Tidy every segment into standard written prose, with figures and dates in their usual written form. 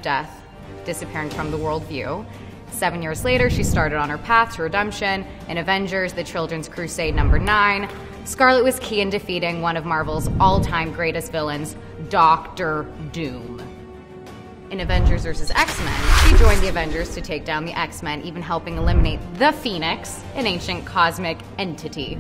death, disappearing from the worldview. 7 years later, she started on her path to redemption. In Avengers, the Children's Crusade #9, Scarlet was key in defeating one of Marvel's all-time greatest villains, Doctor Doom. In Avengers vs. X-Men, she joined the Avengers to take down the X-Men, even helping eliminate the Phoenix, an ancient cosmic entity.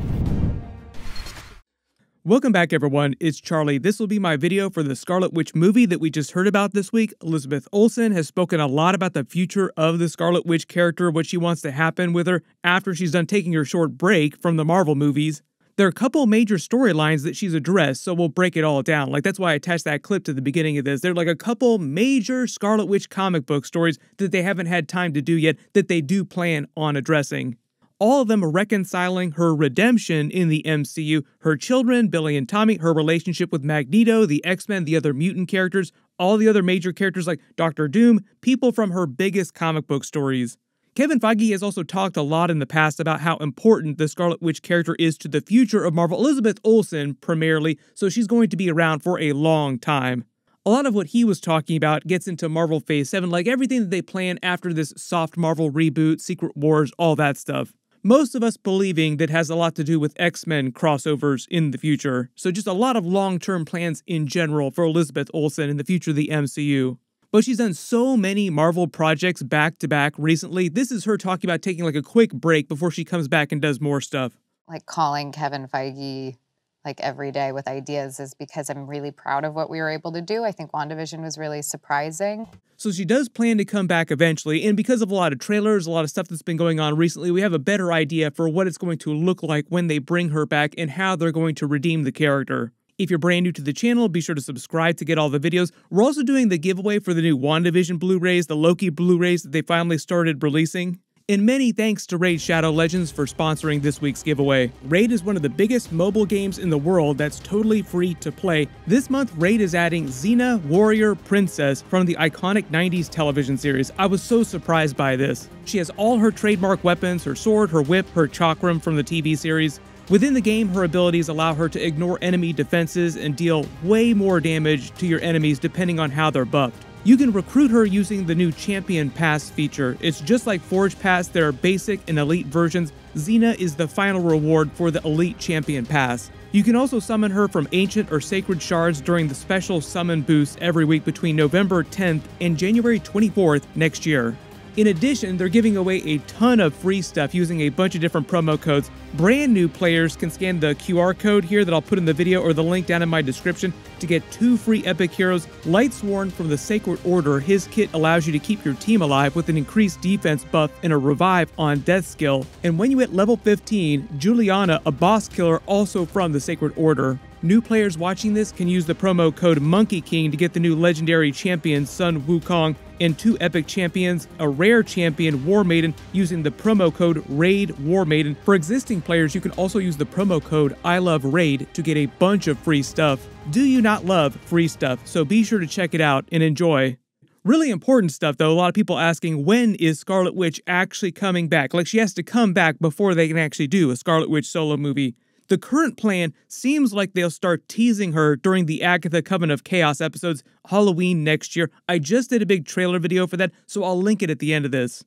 Welcome back, everyone. It's Charlie. This will be my video for the Scarlet Witch movie that we just heard about this week. Elizabeth Olsen has spoken a lot about the future of the Scarlet Witch character, what she wants to happen with her after she's done taking her short break from the Marvel movies. There are a couple major storylines that she's addressed, so we'll break it all down. Like, that's why I attached that clip to the beginning of this. There are like a couple major Scarlet Witch comic book stories that they haven't had time to do yet that they do plan on addressing. All of them are reconciling her redemption in the MCU, her children, Billy and Tommy, her relationship with Magneto, the X-Men, the other mutant characters, all the other major characters like Doctor Doom, people from her biggest comic book stories. Kevin Feige has also talked a lot in the past about how important the Scarlet Witch character is to the future of Marvel. Elizabeth Olsen, primarily, so she's going to be around for a long time. A lot of what he was talking about gets into Marvel Phase 7, like everything that they plan after this soft Marvel reboot, Secret Wars, all that stuff. Most of us believing that has a lot to do with X-Men crossovers in the future. So just a lot of long-term plans in general for Elizabeth Olsen in the future of the MCU. But she's done so many Marvel projects back-to-back recently. This is her talking about taking like a quick break before she comes back and does more stuff. Like calling Kevin Feige like every day with ideas is because I'm really proud of what we were able to do. I think Wandavision was really surprising. So she does plan to come back eventually, and because of a lot of trailers, a lot of stuff that's been going on recently, we have a better idea for what it's going to look like when they bring her back and how they're going to redeem the character. If you're brand new to the channel, be sure to subscribe to get all the videos. We're also doing the giveaway for the new Wandavision Blu-rays, the Loki Blu-rays that they finally started releasing. And many thanks to Raid Shadow Legends for sponsoring this week's giveaway. Raid is one of the biggest mobile games in the world that's totally free to play. This month, Raid is adding Xena Warrior Princess from the iconic 90s television series. I was so surprised by this. She has all her trademark weapons, her sword, her whip, her chakram from the TV series. Within the game, her abilities allow her to ignore enemy defenses and deal way more damage to your enemies depending on how they're buffed. You can recruit her using the new Champion Pass feature. It's just like Forge Pass, there are basic and elite versions. Xena is the final reward for the Elite Champion Pass. You can also summon her from ancient or sacred shards during the special summon boosts every week between November 10th and January 24th next year. In addition, they're giving away a ton of free stuff using a bunch of different promo codes. Brand new players can scan the QR code here that I'll put in the video or the link down in my description to get 2 free epic heroes. Lightsworn from the Sacred Order, his kit allows you to keep your team alive with an increased defense buff and a revive on death skill. And when you hit level 15, Juliana, a boss killer also from the Sacred Order. New players watching this can use the promo code Monkey King to get the new legendary champion Sun Wukong and 2 epic champions, a rare champion War Maiden using the promo code Raid War Maiden. For existing players, you can also use the promo code I Love Raid to get a bunch of free stuff. Do you not love free stuff? So be sure to check it out and enjoy. Really important stuff though, a lot of people asking when is Scarlet Witch actually coming back? Like she has to come back before they can actually do a Scarlet Witch solo movie. The current plan seems like they'll start teasing her during the Agatha Coven of Chaos episodes Halloween next year. I just did a big trailer video for that, so I'll link it at the end of this.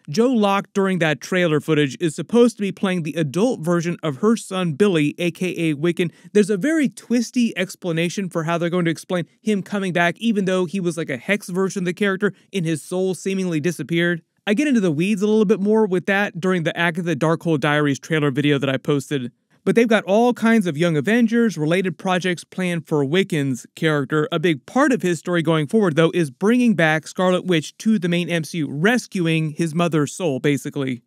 Joe Locke during that trailer footage is supposed to be playing the adult version of her son Billy, aka Wiccan. There's a very twisty explanation for how they're going to explain him coming back even though he was like a hex version of the character and his soul seemingly disappeared. I get into the weeds a little bit more with that during the Agatha Darkhold Diaries trailer video that I posted. But they've got all kinds of Young Avengers related projects planned for Wiccan's character. A big part of his story going forward, though, is bringing back Scarlet Witch to the main MCU, rescuing his mother's soul, basically.